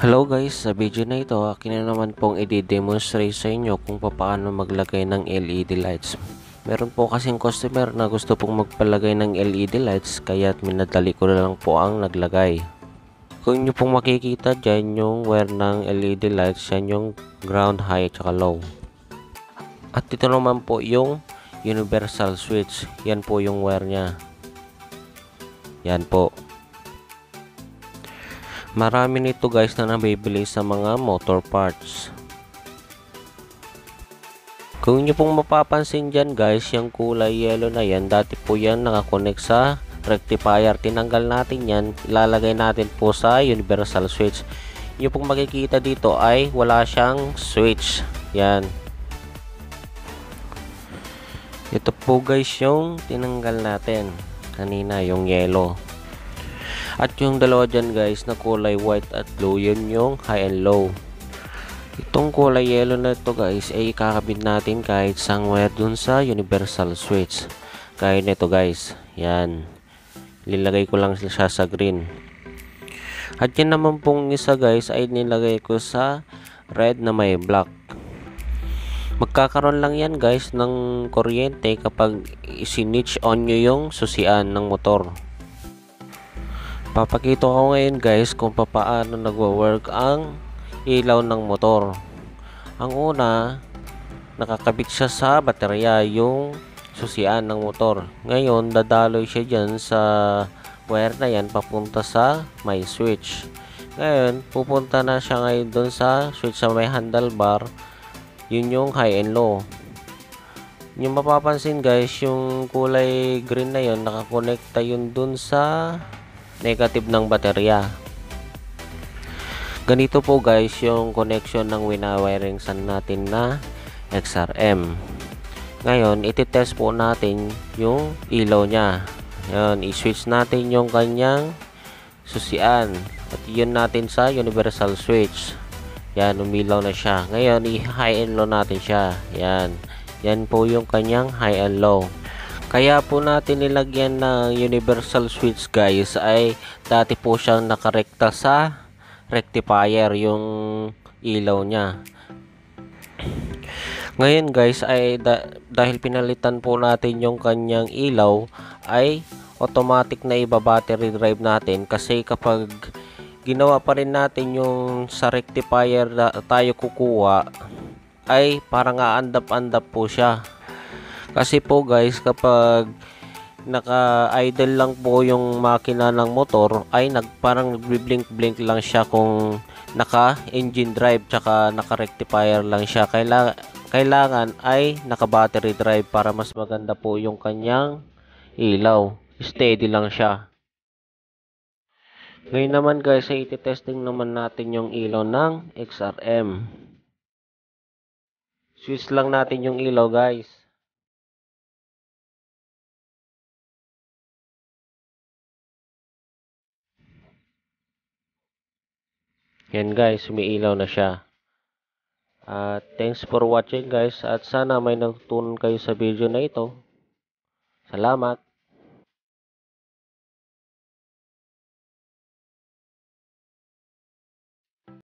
Hello guys, sa video na ito, akin na naman pong i-demonstrate sa inyo kung paano maglagay ng LED lights. Meron po kasing customer na gusto pong magpalagay ng LED lights, kaya minadali ko na lang po ang naglagay. Kung inyo pong makikita dyan yung wire ng LED lights, yan yung ground, high at low. At ito naman po yung universal switch, yan po yung wire nya. Yan po. Marami nito guys na nabibili sa mga motor parts. Kung nyo pong mapapansin dyan guys, yung kulay yellow na yan, dati po yan nakakonect sa rectifier. Tinanggal natin yan, ilalagay natin po sa universal switch. Nyo pong makikita dito ay wala siyang switch. Yan. Ito po guys yung tinanggal natin kanina, yung yellow. At yung dalawa dyan guys na kulay white at blue, yun yung high and low. Itong kulay yellow na ito guys ay ikakabit natin kahit somewhere dun sa universal switch. Gaya nito guys, yan. Nilagay ko lang siya sa green. At yan naman pong isa guys ay nilagay ko sa red na may black. Magkakaroon lang yan guys ng kuryente kapag isinitch on nyo yung susian ng motor. Papakita ko ngayon guys kung paano nagwo-work ang ilaw ng motor. Ang una, nakakabit siya sa baterya yung susian ng motor. Ngayon, dadaloy siya dyan sa wire na yan papunta sa may switch. Ngayon, pupunta na siya ngayon dun sa switch sa may handlebar. Yun yung high and low. Yung mapapansin guys, yung kulay green na yun, nakakonekta yun dun sa negative ng baterya. Ganito po guys yung connection ng winawiring san natin na XRM. Ngayon, iti-test po natin yung ilaw nya. Yan, i-switch natin yung kanyang susian. At yun natin sa universal switch. Yan, umilaw na siya. Ngayon, i-high and low natin siya. Yan. Yan po yung kanyang high and low. Kaya po natin nilagyan ng universal switch guys ay dati po siyang nakarekta sa rectifier yung ilaw niya. Ngayon guys ay dahil pinalitan po natin yung kanyang ilaw ay automatic na iba-battery drive natin, kasi kapag ginawa pa rin natin yung sa rectifier na tayo kukuha ay parang aandap-andap po siya. Kasi po guys, kapag naka-idle lang po yung makina ng motor ay parang nagbi-blink-blink lang siya kung naka-engine drive tsaka naka-rectifier lang siya. Kailangan ay naka-battery drive para mas maganda po yung kanyang ilaw. Steady lang siya. Ngayon naman guys, ay iti-testing naman natin yung ilaw ng XRM. Switch lang natin yung ilaw guys. Yan guys, umiilaw na siya. Thanks for watching guys, at sana may natutunan kayo sa video na ito. Salamat!